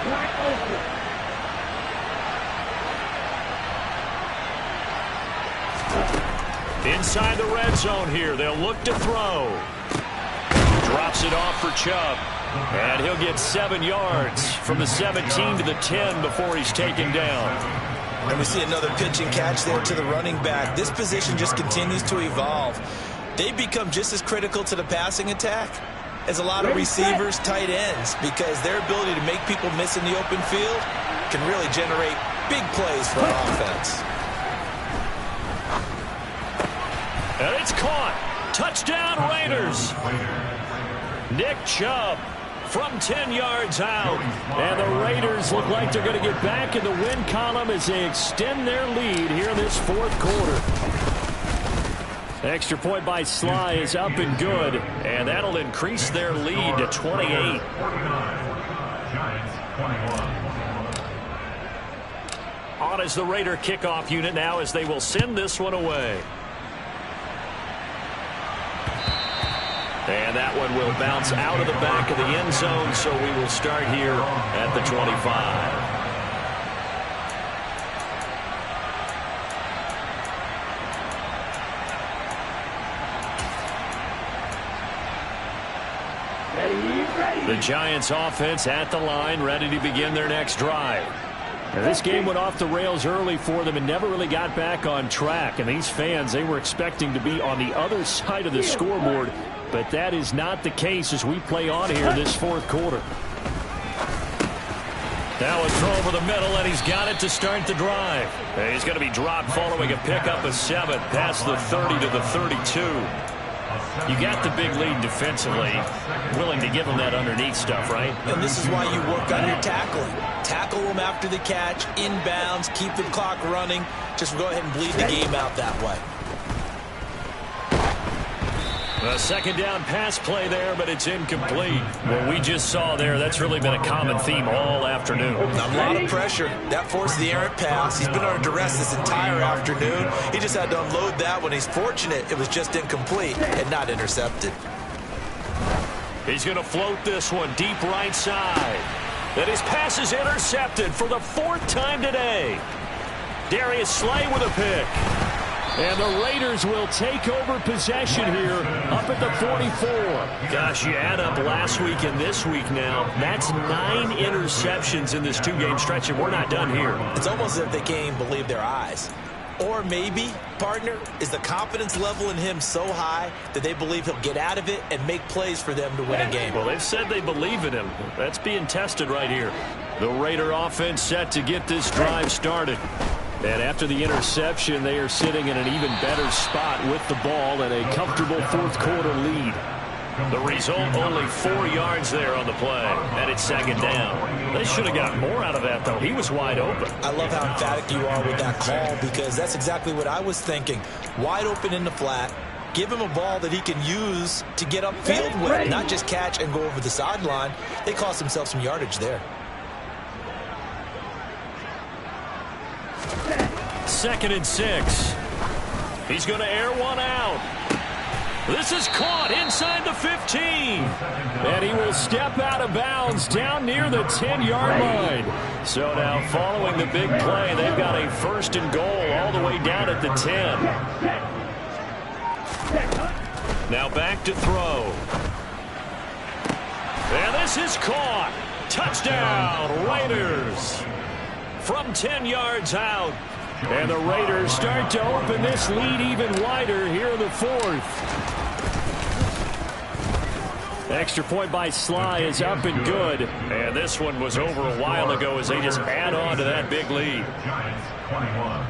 Wide open. Inside the red zone here. They'll look to throw. Drops it off for Chubb. And he'll get 7 yards from the 17 to the 10 before he's taken down. And we see another pitch and catch there to the running back. This position just continues to evolve. They become just as critical to the passing attack as a lot of receivers, tight ends, because their ability to make people miss in the open field can really generate big plays for our offense. And it's caught. Touchdown, Raiders. Nick Chubb from 10 yards out. And the Raiders look like they're going to get back in the win column as they extend their lead here in this 4th quarter. Extra point by Sly is up and good. And that'll increase their lead to 28. On is the Raider kickoff unit now as they will send this one away. And that one will bounce out of the back of the end zone, so we will start here at the 25. The Giants offense at the line, ready to begin their next drive. Now, this game went off the rails early for them and never really got back on track. And these fans, they were expecting to be on the other side of the scoreboard. But that is not the case as we play on here this 4th quarter. Now a throw over the middle, and he's got it to start the drive. And he's going to be dropped following a pickup of 7 past the 30 to the 32. You got the big lead defensively. Willing to give them that underneath stuff, right? And this is why you work on your tackling. Tackle them after the catch, inbounds, keep the clock running. Just go ahead and bleed the game out that way. A 2nd down pass play there, but it's incomplete. What we just saw there, that's really been a common theme all afternoon. A lot of pressure. That forced the errant pass. He's been under duress this entire afternoon. He just had to unload that one. He's fortunate it was just incomplete and not intercepted. He's going to float this one deep right side. And his pass is intercepted for the 4th time today. Darius Slay with a pick. And the Raiders will take over possession here up at the 44. Gosh, you add up last week and this week now. That's 9 interceptions in this 2-game stretch, and we're not done here. It's almost as if they can't even believe their eyes. Or maybe, partner, is the confidence level in him so high that they believe he'll get out of it and make plays for them to win a game. Well, they've said they believe in him. That's being tested right here. The Raider offense set to get this drive started. And after the interception, they are sitting in an even better spot with the ball and a comfortable 4th quarter lead. The result, only 4 yards there on the play. And it's 2nd down. They should have got more out of that, though. He was wide open. I love how emphatic you are with that call because that's exactly what I was thinking. Wide open in the flat. Give him a ball that he can use to get upfield with, not just catch and go over the sideline. They cost themselves some yardage there. 2nd and 6. He's going to air one out. This is caught inside the 15. And he will step out of bounds down near the 10-yard line. So now following the big play, they've got a 1st and goal all the way down at the 10. Now back to throw. And this is caught. Touchdown, Raiders. From 10 yards out. And the Raiders start to open this lead even wider here in the 4th. Extra point by Sly is up and good. And this one was over a while ago as they just add on to that big lead. Giants 21.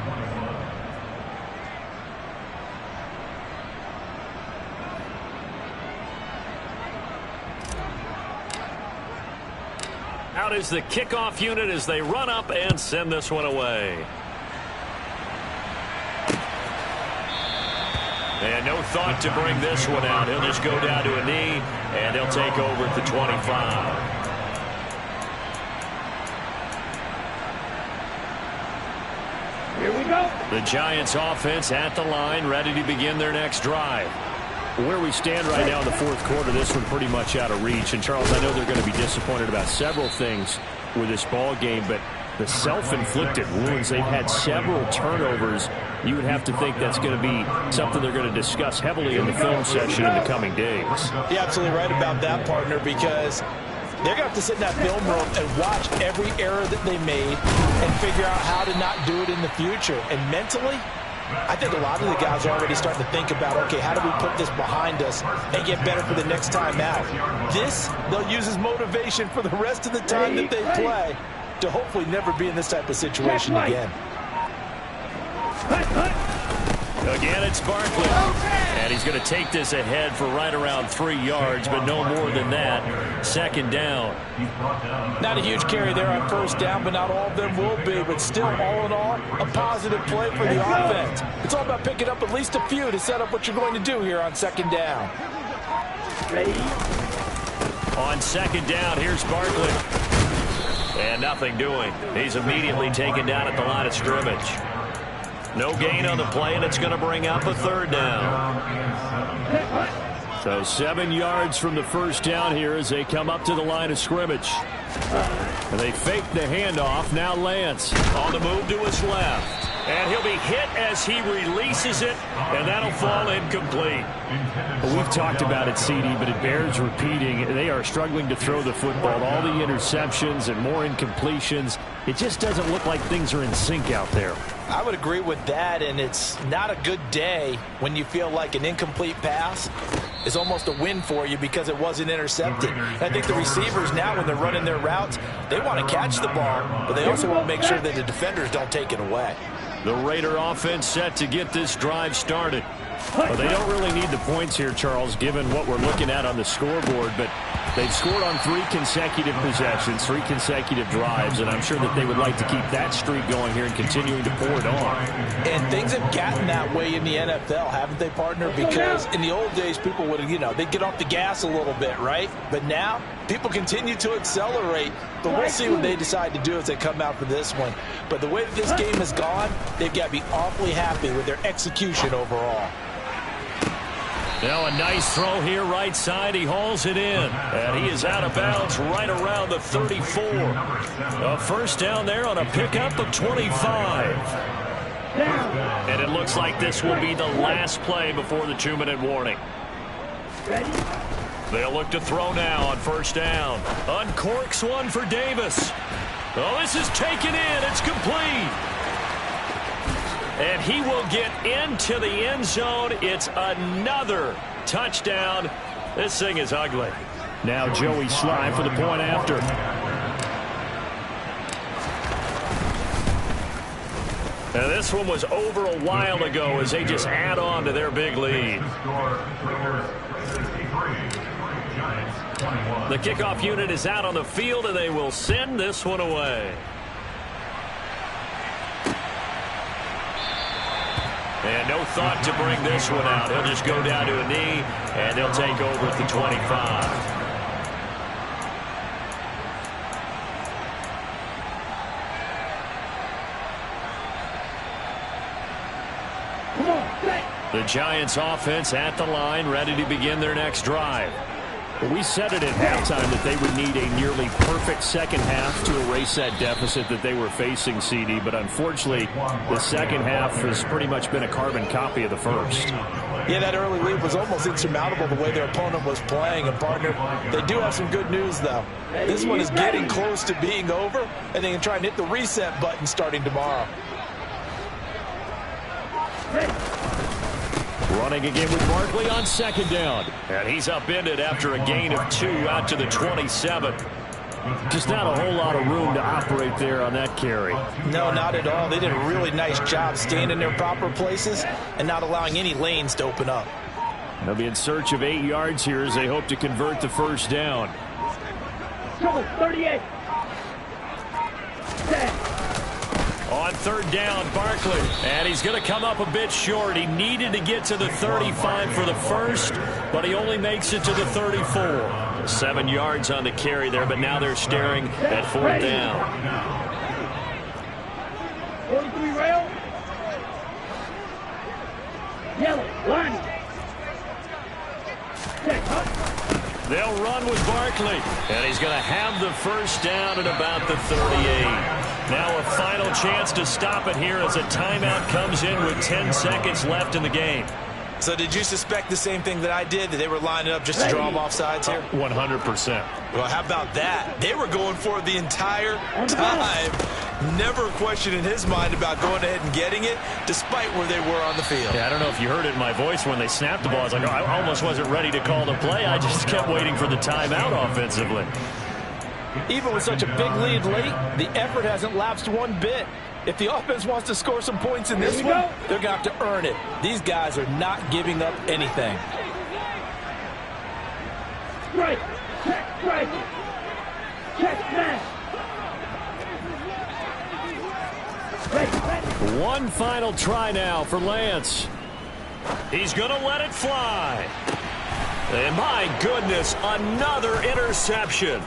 Out is the kickoff unit as they run up and send this one away. And no thought to bring this one out. He'll just go down to a knee, and he'll take over at the 25. Here we go. The Giants offense at the line, ready to begin their next drive. Where we stand right now in the fourth quarter, this one pretty much out of reach. And, Charles, I know they're going to be disappointed about several things with this ball game, but the self-inflicted wounds, they've had several turnovers. You would have to think that's going to be something they're going to discuss heavily in the film session in the coming days. You're absolutely right about that, partner, because they're going to have to sit in that film room and watch every error that they made and figure out how to not do it in the future. And mentally, I think a lot of the guys are already starting to think about, okay, how do we put this behind us and get better for the next time out? This, they'll use as motivation for the rest of the time that they play to hopefully never be in this type of situation again. Again, it's Barkley. And he's going to take this ahead for right around 3 yards, but no more than that. Second down. Not a huge carry there on first down, but not all of them will be. But still, all in all, a positive play for the offense. It's all about picking up at least a few to set up what you're going to do here on second down. On second down, here's Barkley. And nothing doing. He's immediately taken down at the line of scrimmage. No gain on the play, and it's going to bring up a third down. So 7 yards from the first down here as they come up to the line of scrimmage. And they fake the handoff. Now Lance on the move to his left. And he'll be hit as he releases it, and that'll fall incomplete. Well, we've talked about it, CD, but it bears repeating. They are struggling to throw the football. All the interceptions and more incompletions. It just doesn't look like things are in sync out there. I would agree with that, and it's not a good day when you feel like an incomplete pass is almost a win for you because it wasn't intercepted. And I think the receivers now, when they're running their routes, they want to catch the ball, but they also want to make sure that the defenders don't take it away. The Raider offense set to get this drive started. Well, they don't really need the points here, Charles, given what we're looking at on the scoreboard, but they've scored on 3 consecutive possessions, 3 consecutive drives, and I'm sure that they would like to keep that streak going here and continuing to pour it on. And things have gotten that way in the NFL, haven't they, partner? Because in the old days, people would, they'd get off the gas a little bit, right? But now, people continue to accelerate, but we'll see what they decide to do as they come out for this one. But the way that this game has gone, they've got to be awfully happy with their execution overall. Now a nice throw here right side. He hauls it in. And he is out of bounds right around the 34. A first down there on a pickup of 25. And it looks like this will be the last play before the 2-minute warning. They'll look to throw now on first down. Uncorks one for Davis. Oh, this is taken in. It's complete. And he will get into the end zone. It's another touchdown. This thing is ugly. Now Joey Sly for the point after. Now this one was over a while ago as they just add on to their big lead. The kickoff unit is out on the field, and they will send this one away. And no thought to bring this one out. He'll just go down to a knee, and they'll take over at the 25. The Giants offense at the line, ready to begin their next drive. Well, we said it at halftime that they would need a nearly perfect second half to erase that deficit that they were facing, CD. But unfortunately, the second half has pretty much been a carbon copy of the first. Yeah, that early lead was almost insurmountable the way their opponent was playing. And, partner, they do have some good news, though. This one is getting close to being over, and they can try and hit the reset button starting tomorrow. Running again with Barkley on second down. And he's upended after a gain of 2 out to the 27. Just not a whole lot of room to operate there on that carry. No, not at all. They did a really nice job staying in their proper places and not allowing any lanes to open up. They'll be in search of 8 yards here as they hope to convert the first down. 38. On third down, Barkley. And he's going to come up a bit short. He needed to get to the 35 for the first, but he only makes it to the 34. 7 yards on the carry there, but now they're staring at fourth down. 43 rail. Yellow, line. They'll run with Barkley, and he's going to have the first down at about the 38. Now a final chance to stop it here as a timeout comes in with 10 seconds left in the game. So did you suspect the same thing that I did, that they were lining up just to draw them off sides here? 100%. Well, how about that? They were going for it the entire time. Never a question in his mind about going ahead and getting it, despite where they were on the field. Yeah, I don't know if you heard it in my voice when they snapped the ball. I was like, oh, I almost wasn't ready to call the play. I just kept waiting for the timeout offensively. Even with such a big lead late, the effort hasn't lapsed one bit. If the offense wants to score some points in this one, they're going to have to earn it. These guys are not giving up anything. Strike. Check strike. Check smash. One final try now for Lance. He's going to let it fly. And my goodness, another interception.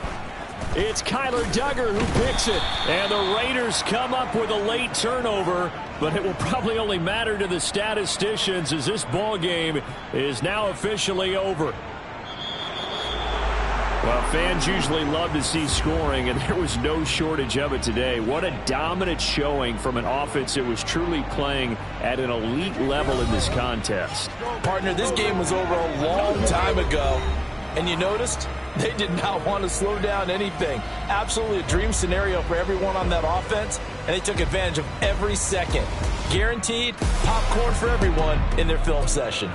It's Kyler Duggar who picks it. And the Raiders come up with a late turnover, but it will probably only matter to the statisticians as this ball game is now officially over. Well, fans usually love to see scoring, and there was no shortage of it today. What a dominant showing from an offense that was truly playing at an elite level in this contest. Partner, this game was over a long time ago, and you noticed they did not want to slow down anything. Absolutely a dream scenario for everyone on that offense, and they took advantage of every second. Guaranteed popcorn for everyone in their film session.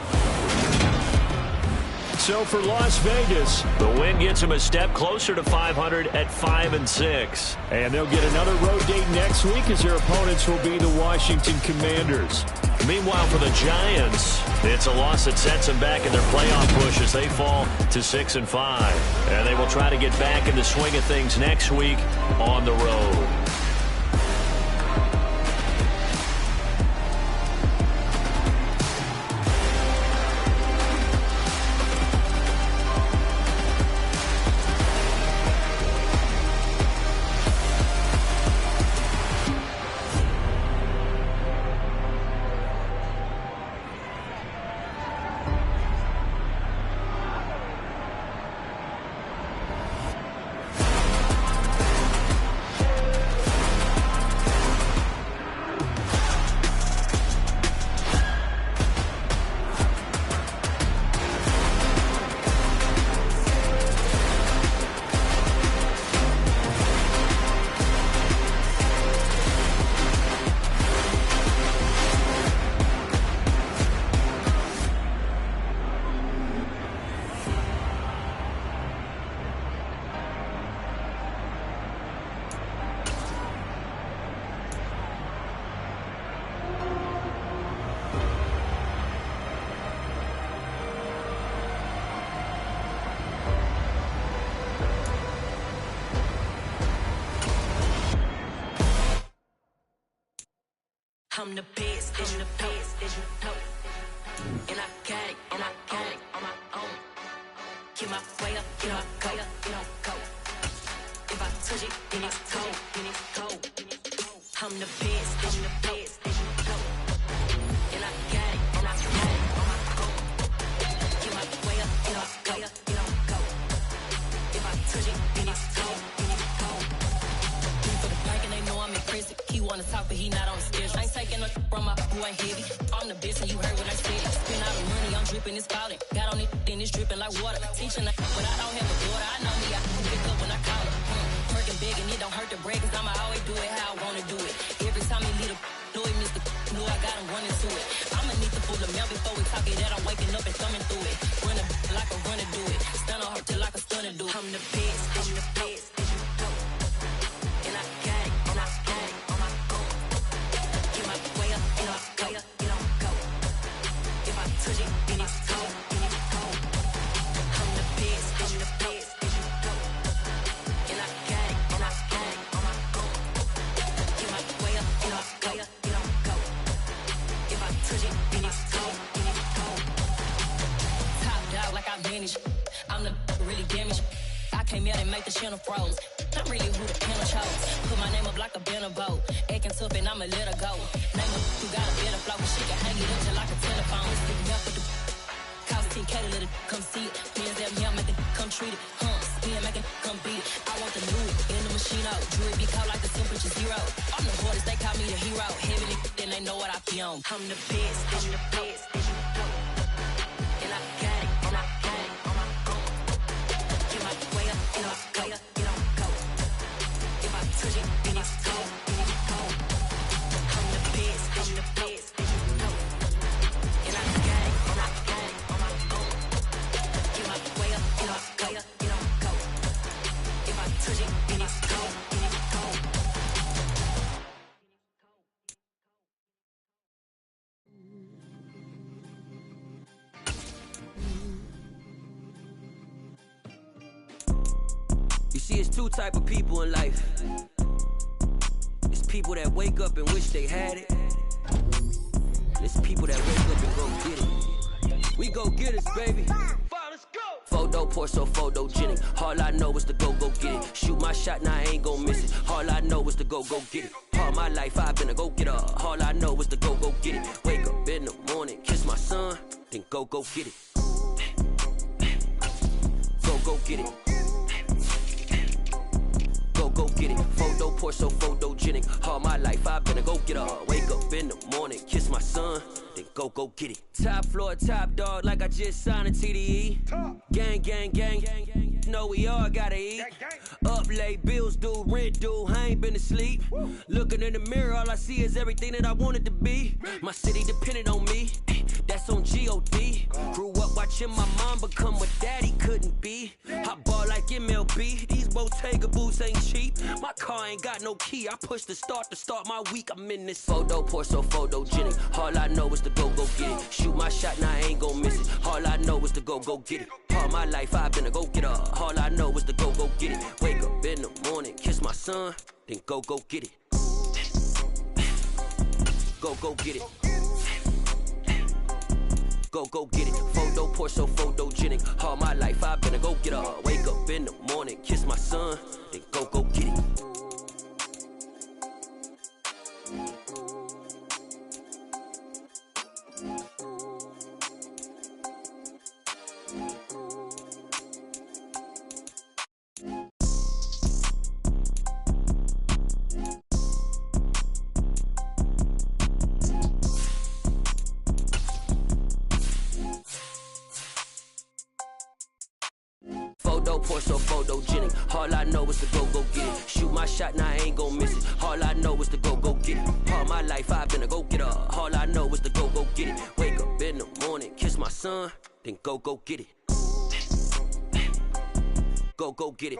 So for Las Vegas, the win gets them a step closer to 500 at 5-6. And they'll get another road date next week as their opponents will be the Washington Commanders. Meanwhile, for the Giants, it's a loss that sets them back in their playoff push as they fall to 6-5. And they will try to get back in the swing of things next week on the road. I'm the best, I'm the best, as you know. And I got it, and I got it on my own. Get my way up, get my go, get on go. If I touch it, then it's cold, then it's cold. I'm the best, as you know. And I got it, and I got it on my own. Get my way up, get my go, get on go. If I touch it, then it's cold, then it's cold. For the bank and they know I'm impressive. He wanna talk, but he not on the schedule. I ain't taking no from my who ain't heavy. I'm the best and you heard what I said. Spend all the money, I'm dripping, it's falling. Got on it, then it's dripping like water. Teaching that, but I don't have a daughter. I know me, I can pick up when I call her. Working big and it don't hurt to break, cause I'ma always do it how I wanna do it. Every time he lead a know he missed the know I got him running to it. I'ma need to pull the mail before we talk it that I'm waking up and thumbing through it. Running like a runner do it. Stun on her till like a stunner do it. I'm the best, I'm the best. And I got it, and I got it on my own. Get my way up, get my go, get on go. If I touch it, then it's cold, then it's cold. I'm the best, I'm the best. And I got it, and I got it. channel froze. I'm really who the panel chose. Put my name up like a banner boat. Acting tough and I'ma let her go. Name her, you got a better flow. She can hang it up just like a telephone. Stick me up with the cost 10K to let it come see it. Hands at me, I'm make it come treat it. Spin, make it come beat it. I want the new in the machine out. Jewelry be caught like the temperature zero. I'm the hardest, they call me the hero. Heavy, then they know what I be on. I'm the best, I'm the best. And I got it, and I got it on my own. Get my way up, and I go up, get on go. If I touch it, then it's cold, then it's cold. I'm the best, I'm the best. And I got it, and I got it on my own. Get my way up, and I go up, get on go. If I touch it, then it's cold, then it's cold. You see, it's two type of people in life. It's people that wake up and wish they had it. It's people that wake up and go get it. We go get it, baby. Photo poor, so photogenic. All I know is to go get it. Shoot my shot, now I ain't gon' miss it. All I know is to go get it. All my life I've been a go getter. All I know is to go get it. Wake up in the morning, kiss my son, then go get it. Go get it. Go get it. Photo poor, so photogenic. All my life I've been a go getter. Wake up in the morning, kiss my son, then go get it. Top floor, top dog, like I just signed a TDE. Gang, gang, gang. Know we all gotta eat. Up late, bills due, rent due. I ain't been asleep. Looking in the mirror, all I see is everything that I wanted to be. My city depended on me. That's on G.O.D. Grew up watching my mom become what daddy couldn't be. I ball like MLB. These Bottega boots ain't cheap. My car ain't got no key. I push the start to start my week. I'm in this photo poor, so photogenic. All I know is to go get it. Shoot my shot, now I ain't gon' miss it. All I know is to go get it. All my life I've been a go getter. All I know is to go get it. Wake up in the morning, kiss my son, then go get it. Go get it. Go get it. Photo poor, so photogenic. All my life I've been a go getter. Wake up in the morning, kiss my son, then go get it. Photo poor, so photogenic. All I know is to go get it. Shoot my shot, now I ain't gon' miss it. All I know is to go get it. All my life I've been a go getter. All I know is to go get it. Wake up in the morning, kiss my son, then go get it. Go get it.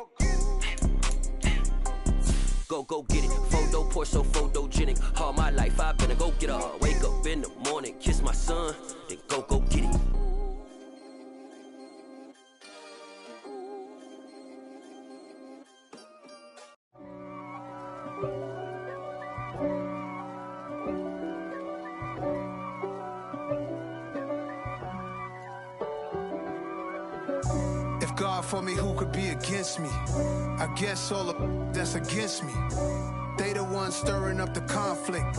Go get it. Photo poor, so photogenic. All my life I've been a go getter. Wake up in the morning, kiss my son, then go get it. If God for me, who could be against me? I guess all the that's against me. They the ones stirring up the conflict.